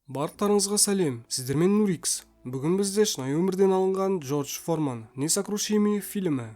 Барлықтарыңызға сәлем, сіздермен Нурикс. Бүгін бізде шынайы өмірден алынған Джордж Форман «Несокрушимый» фильмі.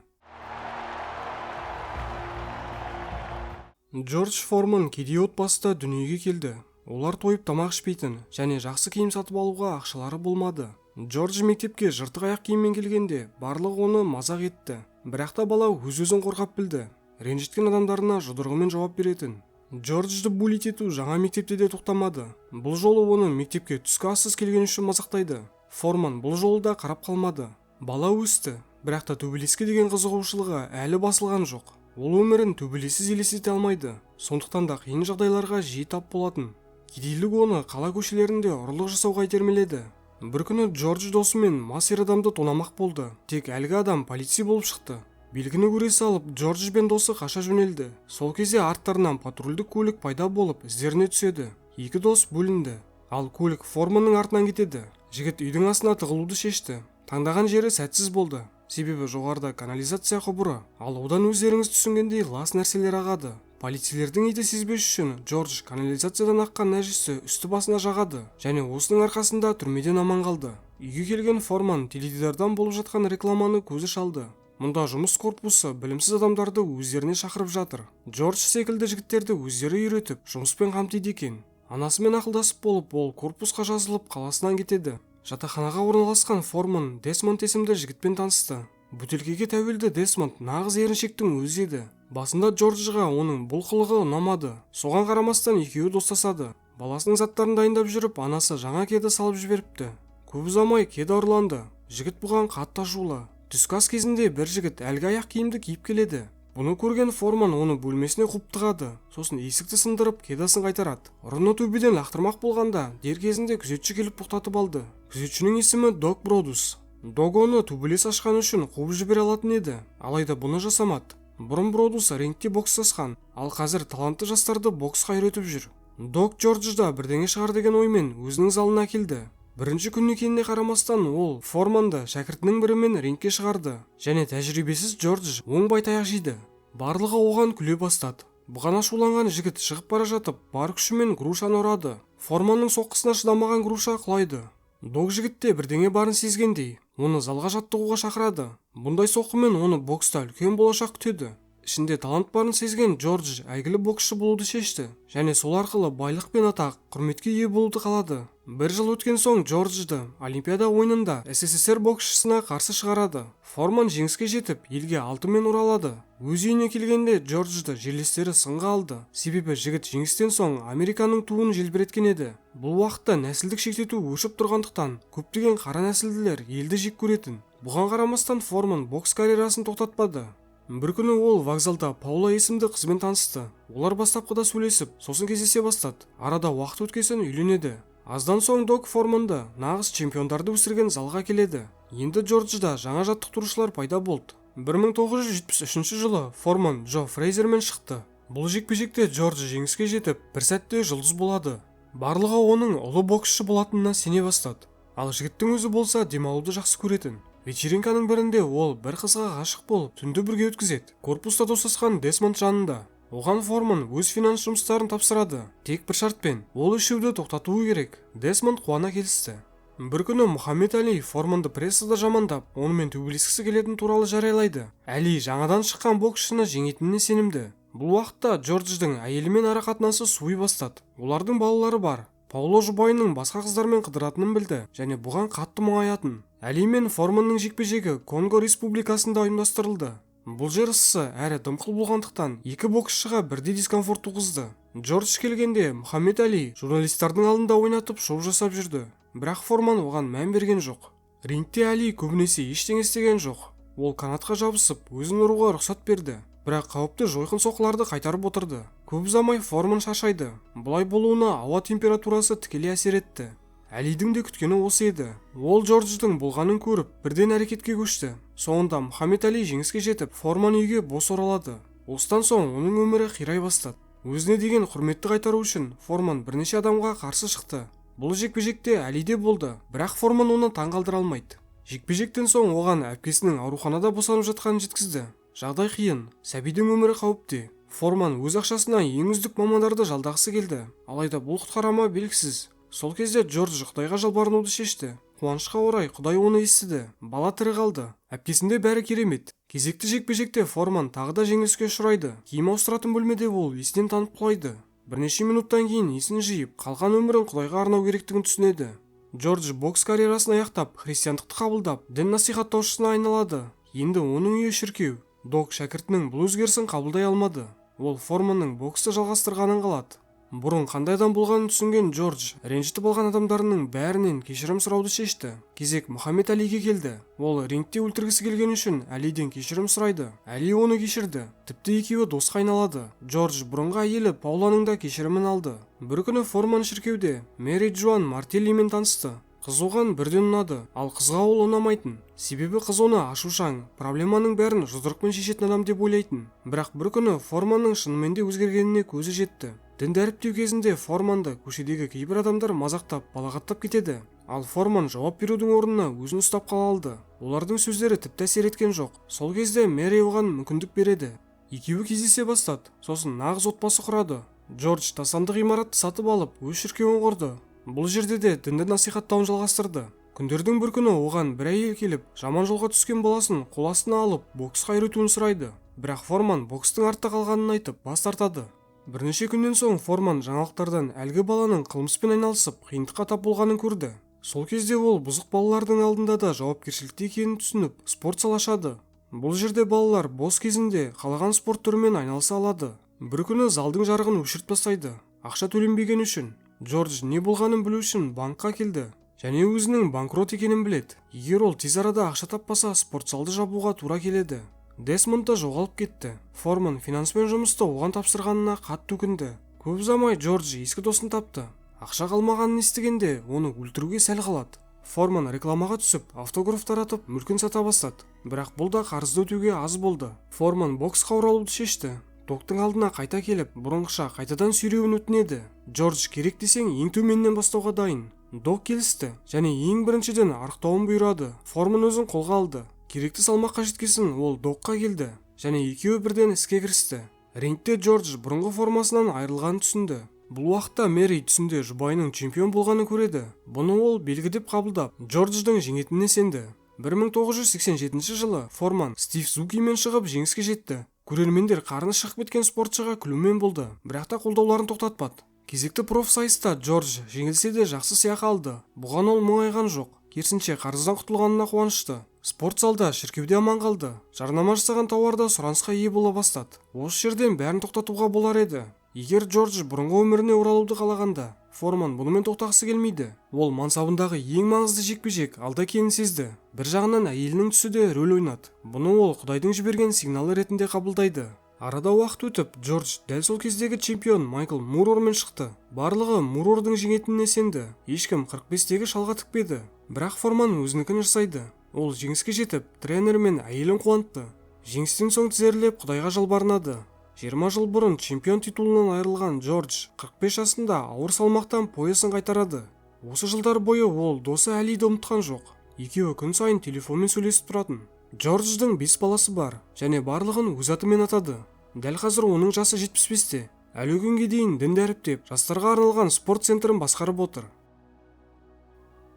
Джордж Форман кедей отбасыда дүниеге келді. Олар тойып тамақ ішпейтін және жақсы киім сатып алуға ақшалары болмады. Джордж мектепке жыртық аяқ киіммен келгенде барлығы оны мазақ етті. Бірақ та бала өз-өзін қорғап білді. Ренжіткен адамдарына жұдырығымен жауап беретін. Джорджды буллит ету жаңа мектепте де тоқтамады. Бұл жолы оны мектепке түскі ассыз келген үшін мазақтайды. Форман бұл жолы да қарап қалмады. Бала өсті, бірақ та төбелеске деген қызығушылығы әлі басылған жоқ. Ол өмірін төбелессіз елестете алмайды. Сондықтан да қиын жағдайларға жиі тап болатын. Кедейлік оны қала көшелерінде ұрлық жасауға итермеледі. Бір күні Джордж досымен мас ер адамды тонамақ болды. Тек әлгі адам полиция болып шықты. Белгіні көре салып, Джордж бен досы қаша жөнелді. Сол кезде арттарынан патрульдік көлік пайда болып, іздеріне түседі. Екі дос бөлінді, ал көлік Форманның артынан кетеді. Жігіт үйдің астына тығылуды шешті. Таңдаған жері сәтсіз болды. Себебі жоғарыда канализация құбыры, ал одан өздеріңіз түсінгендей лас нәрселер ағады. Полицейлердің иті сезбес үшін Джордж канализациядан аққан нәжісті үсті басына жағады, және осының арқасында түрмеден аман қалды. Үйге келген Форман теледидардан болып жатқан рекламаны көзі шалды. Мұнда жұмыс корпусы білімсіз адамдарды өздеріне шақырып жатыр. Джордж секілді жігіттерді өздері үйретіп, жұмыспен қамтиды екен. Анасымен ақылдасып болып, ол корпусқа жазылып қаласынан кетеді. Жатақханаға орналасқан Форман Десмонд есімді жігітпен танысты. Бөтелкеге тәуелді Десмонд нағыз еріншектің өзі еді. Басында Джорджға оның бұл қылығы ұнамады. Соған қарамастан екеуі достасады. Баласының заттарын дайындап жүріп, анасы жаңа кеді салып жіберіпті. Көп ұзамай кеді ұрланды. Жігіт бұған қатты ашулы. Түскі ас кезінде бір жігіт әлгі аяқ киімді киіп келеді. Бұны көрген Форман оны бөлмесіне қуып тығады. Сосын есікті сындырып, кедасын қайтарады. Ұрыны төбеден лақтырмақ болғанда, дер кезінде күзетші келіп тоқтатып алды. Күзетшінің есімі Дог Бродус. Дог оны төбелес ашқан үшін қуып жібере алатын еді, алайда бұны жасамады. Бұрын Бродус рингте бокстасқан, ал қазір талантты жастарды боксқа үйретіп жүр. Дог Джорджда бірдеңе шығар деген оймен өзінің залына келді. Бірінші күн екеніне қарамастан ол Форманды шәкіртінің бірімен рингке шығарды, және тәжірибесіз Джордж оңбай таяқ жейді. Барлығы оған күле бастады. Бұған ашуланған жігіт шығып бара жатып, бар күшімен грушаны ұрады. Форманның соққысына шыдамаған груша құлайды. Дог жігітте бірдеңе барын сезгендей, оны залға жаттығуға шақырады. Бұндай соққымен оны бокста үлкен болашақ күтеді. Ішінде талант барын сезген Джордж әйгілі боксшы болуды шешті, және сол арқылы байлық пен атақ, құрметке ие болуды қалады. Бір жыл өткен соң Джорджды Олимпиада ойынында СССР боксшысына қарсы шығарады. Форман жеңіске жетіп, елге алтынмен оралады. Өз үйіне келгенде Джорджды жерлестері сынға алды. Себебі жігіт жеңістен соң Американың туын желбіреткен еді. Бұл уақытта нәсілдік шектету өршіп тұрғандықтан, көптеген қара нәсілділер елді жек көретін. Бұған қарамастан Форман бокс карьерасын тоқтатпады. Бір күні ол вокзалда Паула есімді қызбен танысты. Олар бастапқыда сөйлесіп, сосын кездесе бастады. Арада уақыт өткесін үйленеді. Аздан соң Дог Форманды нағыз чемпиондарды өсірген залға келеді. Енді Джорджда жаңа жаттықтырушылар пайда болды. 1973 жылы Форман Джо Фрейзермен шықты. Бұл жекпе-жекте Джордж жеңіске жетіп, бір сәтте жұлдыз болады. Барлығы оның ұлы боксшы болатынына сене бастады. Ал жігіттің өзі болса демалуды жақсы көретін. Вечеринканың бірінде ол бір қызға ғашық болып, түнді бірге өткізеді. Корпуста достасқан Десмонд жанында. Оған Форман өз финанс жұмыстарын тапсырады. Тек бір шартпен, ол үшеуді тоқтатуы керек. Десмонд қуана келісті. Бір күні Мұхаммед Али Форманды прессада жамандап, онымен төбелескісі келетін туралы жариялайды. Али жаңадан шыққан боксшыны жеңетініне сенімді. Бұл уақытта Джордждың әйелімен ара қатынасы суи бастады. Олардың балалары бар. Пауло жұбайының басқа қыздармен қыдыратынын білді, және бұған қатты мұңаятын. Али мен Форманның жекпе-жегі Конго республикасында ұйымдастырылды. Бұл жер ыссы әрі дымқыл болғандықтан екі боксшыға бірдей дискомфорт туғызды. Джордж келгенде Мұхаммед Али журналистердің алдында ойнатып шоу жасап жүрді. Бірақ Форман оған мән берген жоқ. Рингте Али көбінесе ештеңе істеген жоқ. Ол канатқа жабысып, өзін ұруға рұқсат берді. Бірақ қауіпті жойқын соққыларды қайтарып отырды. Көп ұзамай Форман шаршайды. Бұлай болуына ауа температурасы тікелей әсер етті. Әлидің де күткені осы еді. Ол Джордждың болғанын көріп, бірден әрекетке көшті. Соңында Мұхаммед Али жеңіске жетіп, Форман үйге бос оралады. Осыдан соң оның өмірі қирай бастады. Өзіне деген құрметті қайтару үшін Форман бірнеше адамға қарсы шықты. Бұл жекпе-жекте Али де болды, бірақ Форман оны таңғалдыра алмайды. Жекпе-жектен соң оған әпкесінің ауруханада босанып жатқанын жеткізді. Жағдай қиын, сәбидің өмірі қауіпте. Форман өз ақшасына ең үздік мамандарды жалдағысы келді, алайда бұл құтқарама белгісіз. Сол кезде Джордж Құдайға жалбарынуды шешті. Қуанышқа орай Құдай оны естіді. Бала тірі қалды. Әпкесінде бәрі керемет. Кезекті жекпе-жекте Форман тағы да жеңіліске ұшырайды. Киім ауыстыратын бөлмеде ол есінен танып құлайды. Бірнеше минуттан кейін есін жиып, қалған өмірін Құдайға арнау керектігін түсінеді. Джордж бокс карьерасын аяқтап, христиандықты қабылдап, дін насихаттаушысына айналады. Енді оның үйі шіркеу. Док шәкіртінің бұл өзгерісін қабылдай алмады. Ол Форманның боксты жалғастырғанын қалады. Бұрын қандай адам болғанын түсінген Джордж ренжітіп алған адамдарының бәрінен кешірім сұрауды шешті. Кезек Мұхаммед Әлиге келді. Ол рингте өлтіргісі келген үшін Әлиден кешірім сұрайды. Әли оны кешірді. Тіпті екеуі досқа айналады. Джордж бұрынғы әйелі Пауланың да кешірімін алды. Бір күні Форман шіркеуде Мэри Джоан Мартеллимен танысты. Қыз оған бірден ұнады, ал қызға ол ұнамайтын. Себебі қыз оны ашушаң, проблеманың бәрін жұдырықпен шешетін адам деп ойлайтын. Бірақ бір күні Форманның шынымен де өзгергеніне көзі жетті. Дін дәріптеу кезінде Форманды көшедегі кейбір адамдар мазақтап, балағаттап кетеді. Ал Форман жауап берудің орнына өзін ұстап қала алды. Олардың сөздері тіпті әсер еткен жоқ. Сол кезде Мэри оған мүмкіндік береді. Екеуі кездесе бастады, сосын нағыз отбасы құрады. Джордж тасанды ғимаратты сатып алып, өз шіркеуін құрды. Бұл жерде де дінді насихаттауын жалғастырды. Күндердің бір күні оған бір әйел келіп, жаман жолға түскен баласын қол астына алып, боксқа үйретуін сұрайды. Бірақ Форман бокстың артта қалғанын айтып, бас тартады. Бірнеше күннен соң Форман жаңалықтардан әлгі баланың қылмыспен айналысып, қиындыққа тап болғанын көрді. Сол кезде ол бұзық балалардың алдында да жауапкершілікті екенін түсініп, спорт зал ашады. Бұл жерде балалар бос кезінде қалаған спорт түрімен айналыса алады. Бір күні залдың жарығын өшіріп тастайды, ақша төленбеген үшін. Джордж не болғанын білу үшін банкқа келді, және өзінің банкрот екенін біледі. Егер ол тез арада ақша таппаса, спортзалды жабуға тура келеді. Десмонд да жоғалып кетті. Форман финансмен жұмысты оған тапсырғанына қатты өкінді. Көп ұзамай Джордж ескі досын тапты. Ақша қалмағанын естігенде оны өлтіруге сәл қалады. Форман рекламаға түсіп, автограф таратып, мүлкін сата бастады. Бірақ бұл да қарызды өтеуге аз болды. Форман боксқа оралуды шешті. Доктың алдына қайта келіп, бұрынғыша қайтадан сүйреуін өтінеді. Джордж керек десең ең төменнен бастауға дайын. Док келісті, және ең біріншіден арықтауын бұйырады. Форман өзін қолға алды. Керекті салмаққа жеткесін ол Докқа келді, және екеуі бірден іске кірісті. Рингте Джордж бұрынғы формасынан айырылғанын түсінді. Бұл уақытта Мэри түсінде жұбайының чемпион болғанын көреді. Бұны ол белгі деп қабылдап, Джордждың жеңетініне сенді. 1987 жылы Форман Стив Зукимен шығып жеңіске жетті. Көрермендер қарны шығып кеткен спортшыға күлумен болды, бірақ та қолдауларын тоқтатпады. Кезекті профсайыста Джордж жеңілсе де жақсы сыйақы алды. Бұған ол мұңайған жоқ. Керісінше қарыздан құтылғанына қуанышты. Спорт залда шіркеуде аман қалды. Жарнама жасаған тауарда сұранысқа ие бола бастады. Осы жерден бәрін тоқтатуға болар еді. Егер Джордж бұрынғы өміріне оралуды қалағанда, Форман бұнымен тоқтағысы келмейді. Ол мансабындағы ең маңызды жекпе-жек алда екенін сезді. Бір жағынан әйелінің түсі де рөл ойнады. Бұны ол Құдайдың жіберген сигналы ретінде қабылдайды. Арада уақыт өтіп, Джордж дәл сол кездегі чемпион Майкл Мурормен шықты. Барлығы Мурордың жеңетініне сенді. Ешкім 45-тегі шалға тікпеді. Бірақ Форман өзінікін жасайды. Ол жеңіске жетіп, тренер мен әйелін қуантты. Жеңістен соң тізерлеп Құдайға жалбарынады. 20 жыл бұрын чемпион титулынан айырылған Джордж 45 жасында ауыр салмақтан поясын қайтарады. Осы жылдар бойы ол досы Әлиді ұмытқан жоқ. Екеуі күн сайын телефонмен сөйлесіп тұратын. Джордждың 5 баласы бар, және барлығын өз атымен атады. Дәл қазір оның жасы 75-те. Әлі күнге дейін дін дәріптеп, жастарға арналған спорт центрін басқарып отыр.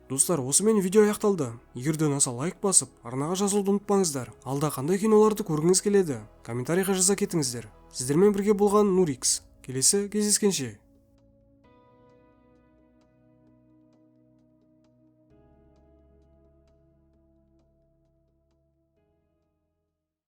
Достар, осымен видео аяқталды. Егер де ұнаса лайк басып, арнаға жазылуды ұмытпаңыздар. Алда қандай киноларды көргіңіз келеді? Комментарийға жаза кетіңіздер. Сіздермен бірге болған Нурикс. Келесі кездескенше.